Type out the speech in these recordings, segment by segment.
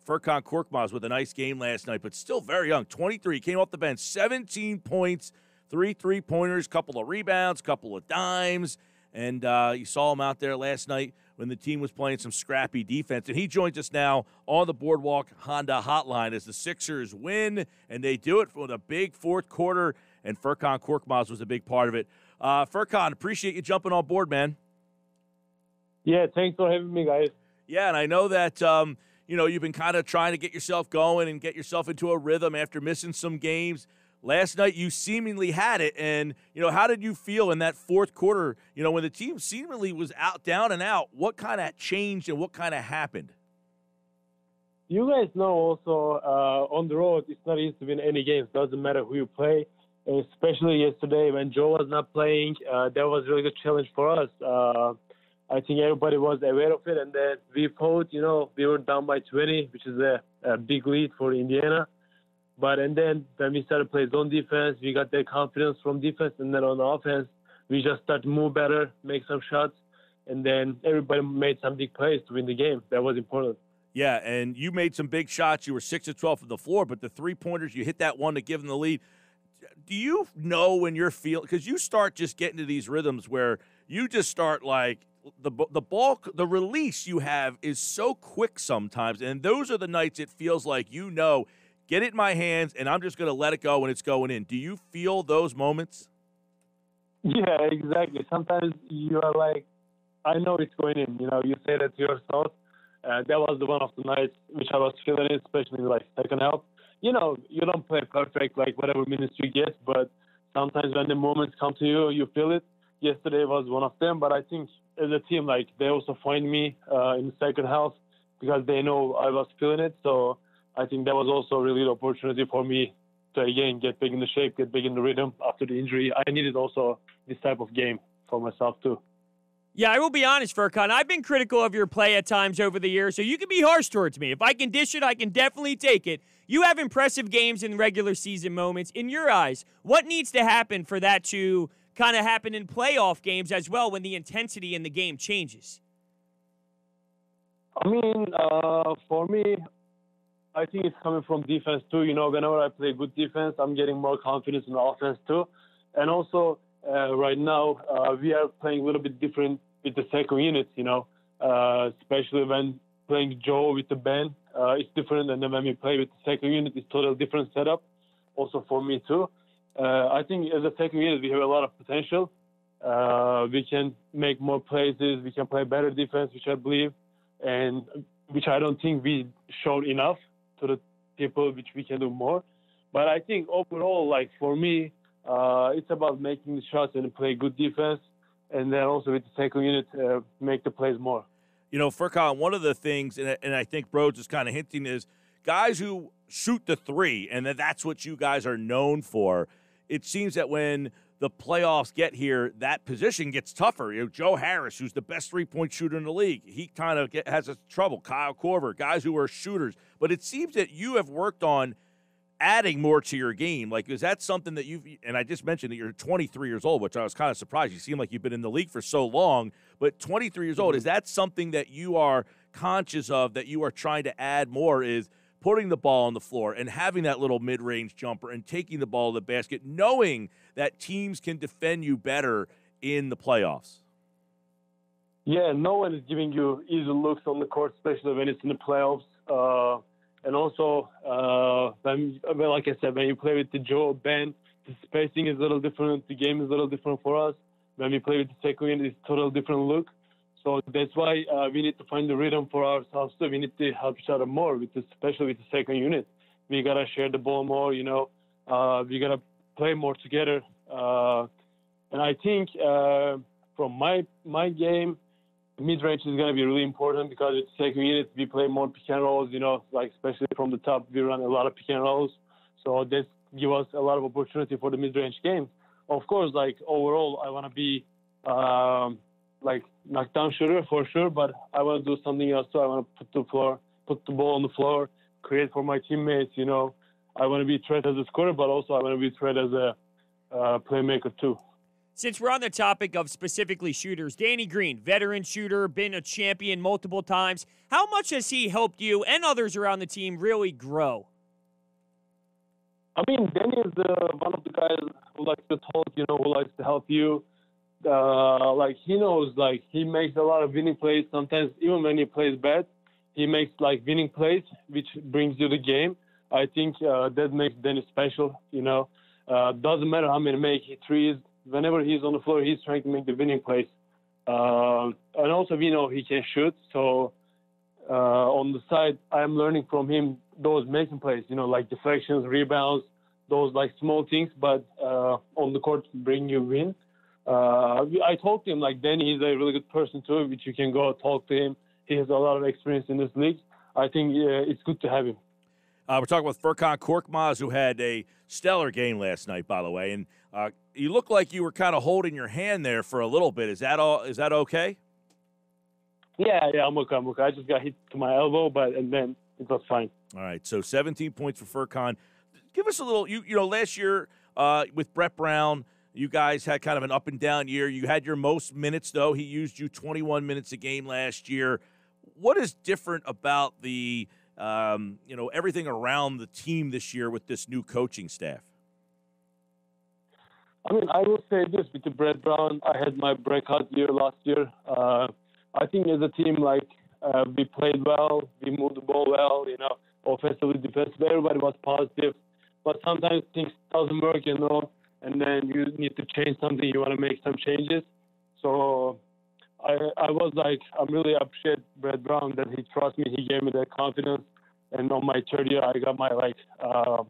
Furkan Korkmaz with a nice game last night, but still very young, 23. Came off the bench, 17 points, 3 3-pointers, couple of rebounds, couple of dimes. And you saw him out there last night when the team was playing some scrappy defense. And he joins us now on the Boardwalk Honda Hotline as the Sixers win, and they do it with a big fourth quarter, and Furkan Korkmaz was a big part of it. Furkan, appreciate you jumping on board, man. Yeah, thanks for having me, guys. Yeah, and I know that you've been kind of trying to get yourself going and get yourself into a rhythm after missing some games. Last night, you seemingly had it, and, how did you feel in that fourth quarter, when the team seemingly was down and out? What kind of changed and what kind of happened? You guys know also on the road, it's not easy to win any games. Doesn't matter who you play, especially yesterday when Joe was not playing. That was a really good challenge for us. I think everybody was aware of it, and then we fought. We were down by 20, which is a big lead for Indiana. And then when we started playing zone defense, we got that confidence from defense, and then on offense, we just started to move better, make some shots, and then everybody made some big plays to win the game. That was important. Yeah, and you made some big shots. You were 6 of 12 from the floor, but the three-pointers, you hit that one to give them the lead. Do you know when you're feeling – because you start just getting to these rhythms where you just start like the ball – the release you have is so quick sometimes, and those are the nights it feels like get it in my hands, and I'm just going to let it go when it's going in. Do you feel those moments? Yeah, exactly. Sometimes you are like, I know it's going in. You say that to yourself. That was one of the nights which I was feeling it, especially like second half. You don't play perfect like whatever minutes you get, but sometimes when the moments come to you, you feel it. Yesterday was one of them, but I think as a team, like they also find me in the second half because they know I was feeling it. So I think that was also a really good opportunity for me to, again, get back in the shape, get back in the rhythm after the injury. I needed also this type of game for myself, too. Yeah, I will be honest, Furkan. I've been critical of your play at times over the years, so you can be harsh towards me. If I can dish it, I can definitely take it. You have impressive games in regular season moments. In your eyes, what needs to happen for that to kind of happen in playoff games as well when the intensity in the game changes? I mean, for me, I think it's coming from defense too. Whenever I play good defense, I'm getting more confidence in the offense too. And also, right now, we are playing a little bit different with the second unit, especially when playing Joe with the band. It's different, and then when we play with the second unit, it's totally different setup. Also for me too. I think as a second unit, we have a lot of potential. We can make more plays. We can play better defense, which I believe, and which I don't think we showed enough to the people, which we can do more. But I think overall, like for me, it's about making the shots and play good defense, and then also with the second unit, make the plays more. Furkan, one of the things, and I think Broads is kind of hinting, is guys who shoot the three, and that's what you guys are known for. It seems that when the playoffs get here, that position gets tougher. Joe Harris, who's the best three-point shooter in the league, he kind of has trouble. Kyle Korver, guys who are shooters. But it seems that you have worked on adding more to your game. Like, is that something that and I just mentioned that you're 23 years old, which I was kind of surprised. You seem like you've been in the league for so long, but 23 years old, is that something that you are conscious of, that you are trying to add more, is putting the ball on the floor and having that little mid-range jumper and taking the ball to the basket, knowing that teams can defend you better in the playoffs? Yeah, no one is giving you easy looks on the court, especially when it's in the playoffs. And also, like I said, when you play with the Joe band, the spacing is a little different. The game is a little different for us. When we play with the second unit, it's a total different look. So that's why we need to find the rhythm for ourselves too. We need to help each other more, especially with the second unit. We got to share the ball more, we got to play more together. And I think from my game, mid-range is going to be really important because with the second unit, we play more pick and rolls, like especially from the top, we run a lot of pick and rolls. So this gives us a lot of opportunity for the mid-range game. Of course, like overall, I want to be like knockdown shooter for sure, but I want to do something else too. I want to put the ball on the floor, create for my teammates. I want to be a threat as a scorer, but also I want to be a threat as a playmaker too. Since we're on the topic of specifically shooters, Danny Green, veteran shooter, been a champion multiple times. How much has he helped you and others around the team really grow? I mean, Danny is one of the guys who likes to talk, who likes to help you. He knows, he makes a lot of winning plays. Sometimes, even when he plays bad, he makes, winning plays, which brings you the game. I think that makes Danny special, Doesn't matter how many threes. Whenever he's on the floor, he's trying to make the winning plays. And also, we know he can shoot. So, on the side, I'm learning from him those making plays, deflections, rebounds, those small things, but on the court bring you win. I talked to him Danny is a really good person too, which you can go talk to him. He has a lot of experience in this league. I think it's good to have him. We're talking with Furkan Korkmaz, who had a stellar game last night, by the way, and you look like you were kind of holding your hand there for a little bit. Is that all? Is that okay? Yeah, I'm okay. I just got hit to my elbow, and then it was fine. All right, so 17 points for Furkan. Give us a little, last year with Brett Brown, you guys had kind of an up and down year. You had your most minutes, though. He used you 21 minutes a game last year. What is different about the, everything around the team this year with this new coaching staff? I mean, I will say this with the Brett Brown. I had my breakout year last year. I think as a team, we played well, we moved the ball well, offensively, defensively, everybody was positive. But sometimes things doesn't work, and then you need to change something. You want to make some changes. So I was I'm really appreciate Brett Brown that he trusts me. He gave me that confidence. And on my third year, I got my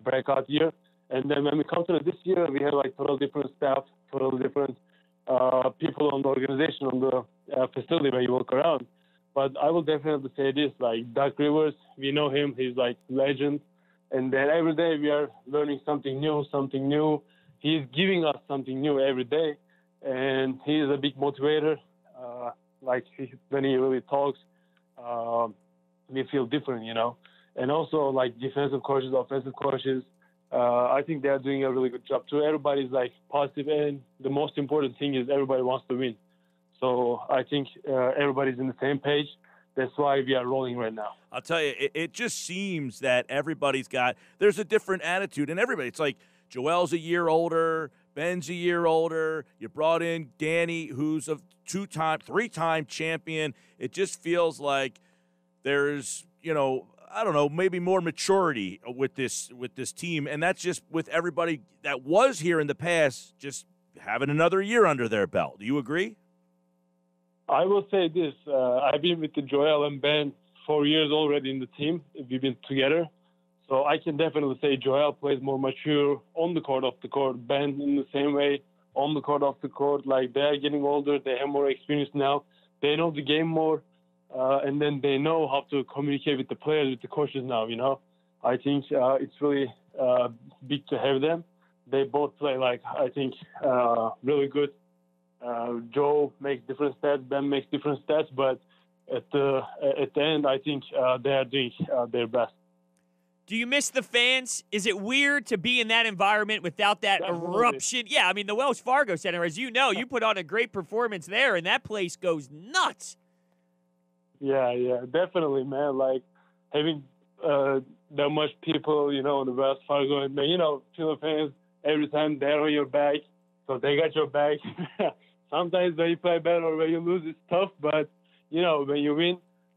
breakout year. And then when we come to this year, we had total different staff, total different people on the organization, on the facility where you walk around. But I will definitely say this, Doug Rivers, we know him. He's legend. And then every day we are learning something new. He's giving us something new every day. And he is a big motivator. When he really talks, we feel different, And also, defensive coaches, offensive coaches, I think they are doing a really good job too. Everybody's positive, and the most important thing is everybody wants to win. So I think everybody's in the same page. That's why we are rolling right now. I'll tell you, it just seems that there's a different attitude in everybody. It's Joel's a year older, Ben's a year older. You brought in Danny, who's a three-time champion. It just feels like there's, I don't know, maybe more maturity with this team, and that's just with everybody that was here in the past, just having another year under their belt. Do you agree? I will say this. I've been with the Joel and Ben 4 years already in the team. We've been together. So I can definitely say Joel plays more mature on the court, off the court. Ben in the same way, on the court, off the court. They are getting older. They have more experience now. They know the game more. And then they know how to communicate with the players, with the coaches now, I think it's really big to have them. They both play, really good. Joe makes different stats, Ben makes different stats, but at the end, I think they are doing their best. Do you miss the fans? Is it weird to be in that environment without that eruption? Yeah, I mean, the Wells Fargo Center, as you know, you put on a great performance there, and that place goes nuts. Yeah, definitely, man. Having that much people, in the Wells Fargo, and Philippines, every time they're on your back, so they got your back. Sometimes when you play bad or when you lose, it's tough, but, when you win,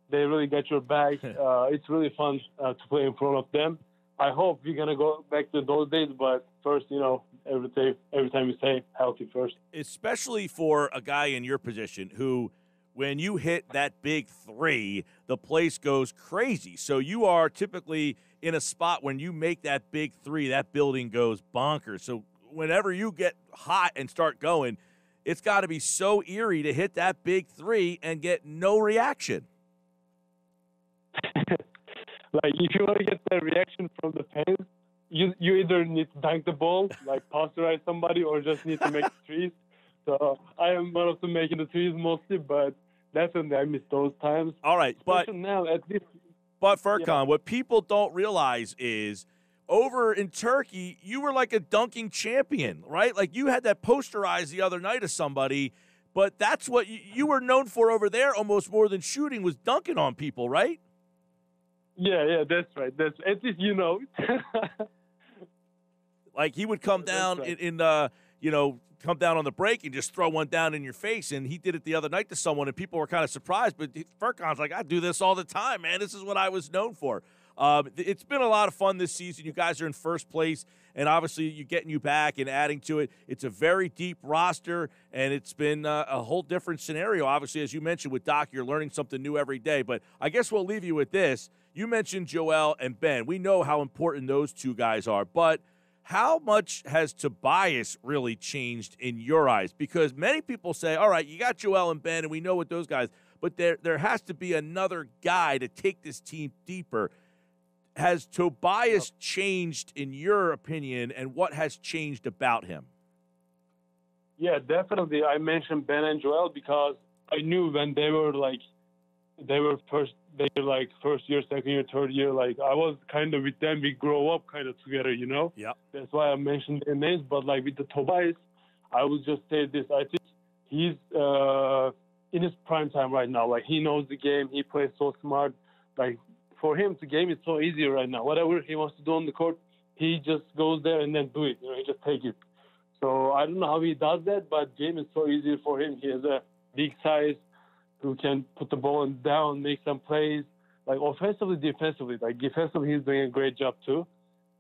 they really got your back. It's really fun to play in front of them. I hope we're going to go back to those days, but first, every time we say healthy first. Especially for a guy in your position who, when you hit that big three, the place goes crazy. So you are typically in a spot when you make that big three, that building goes bonkers. So whenever you get hot and start going, it's got to be so eerie to hit that big three and get no reaction. If you want to get that reaction from the fans, you either need to dunk the ball, posterize somebody, or just need to make threes. So I am one of them making the threes mostly, but definitely I miss those times. All right, but now at this. But Furkan, what people don't realize is over in Turkey, you were like a dunking champion, right? Like you had that posterized the other night of somebody, but that's what you were known for over there almost more than shooting was dunking on people, right? Yeah, that's right. At least you know. Like he would come down right. come down on the break and just throw one down in your face. And he did it the other night to someone, and people were kind of surprised. But Furkan's like, I do this all the time, man. This is what I was known for. It's been a lot of fun this season. You guys are in first place, and obviously you're getting you back and adding to it. It's a very deep roster, and it's been a whole different scenario. Obviously, as you mentioned with Doc, you're learning something new every day. But I guess we'll leave you with this. You mentioned Joel and Ben. We know how important those two guys are, but how much has Tobias really changed in your eyes? Because many people say, all right, you got Joel and Ben, and we know what those guys, but there has to be another guy to take this team deeper. Has Tobias changed in your opinion, and what has changed about him? Yeah, definitely. I mentioned Ben and Joel because I knew when they were first year, second year, third year, like I was kind of with them. We grow up kind of together, you know? Yeah. That's why I mentioned their names. But like with the Tobias, I will just say this. I think he's in his prime time right now. Like he knows the game. He plays so smart. Like for him, the game is so easy right now. Whatever he wants to do on the court, he just goes there and then do it. You know, he just take it. So I don't know how he does that, but game is so easy for him. He has a big size who can put the ball down, make some plays, like offensively, defensively. Like defensively, he's doing a great job too.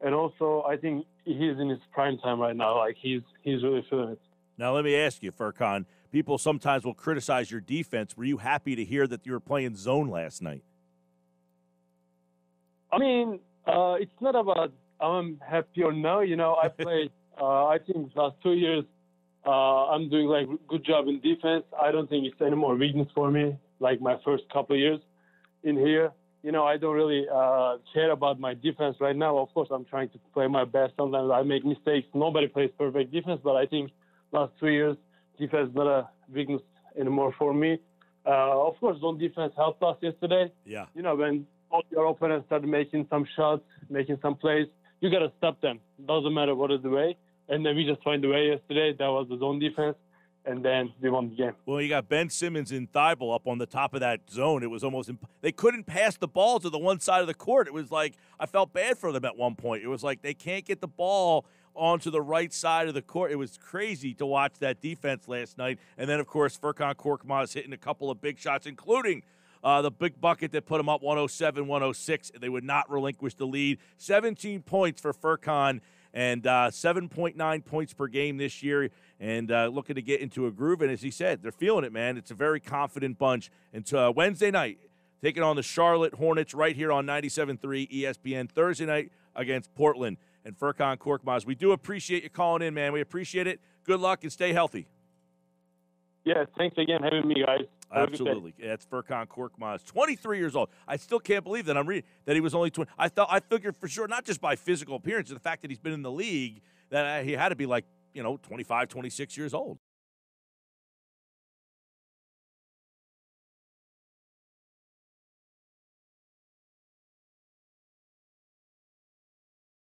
And also, I think he's in his prime time right now. Like he's really feeling it. Now, let me ask you, Furkan. People sometimes will criticize your defense. Were you happy to hear that you were playing zone last night? I mean, it's not about I'm happy or no. You know, I played, I think last 2 years, I'm doing like good job in defense. I don't think it's any more weakness for me. Like my first couple of years in here, you know, I don't really care about my defense right now. Of course, I'm trying to play my best. Sometimes I make mistakes. Nobody plays perfect defense, but I think last 2 years, defense is not a weakness anymore for me. Of course, zone defense helped us yesterday. Yeah. You know, when all your opponents started making some shots, making some plays, you got to stop them. Doesn't matter what is the way. And then we just find the way yesterday. That was the zone defense. And then we won the game. Well, you got Ben Simmons and Thibault up on the top of that zone. It was almost they couldn't pass the ball to the one side of the court. It was like I felt bad for them at one point. It was like they can't get the ball onto the right side of the court. It was crazy to watch that defense last night. And then, of course, Furkan Korkmaz hitting a couple of big shots, including the big bucket that put them up 107-106. And they would not relinquish the lead. 17 points for Furkan. And 7.9 points per game this year, and looking to get into a groove. And as he said, they're feeling it, man. It's a very confident bunch. And Wednesday night, taking on the Charlotte Hornets right here on 97.3 ESPN. Thursday night against Portland. And Furkan Korkmaz, we do appreciate you calling in, man. We appreciate it. Good luck and stay healthy. Yeah, thanks again for having me, guys. Absolutely. Yeah, it's Furkan Korkmaz, 23 years old. I still can't believe that I'm reading that he was only 20. I figured for sure, not just by physical appearance, the fact that he's been in the league, that he had to be like, 25, 26 years old.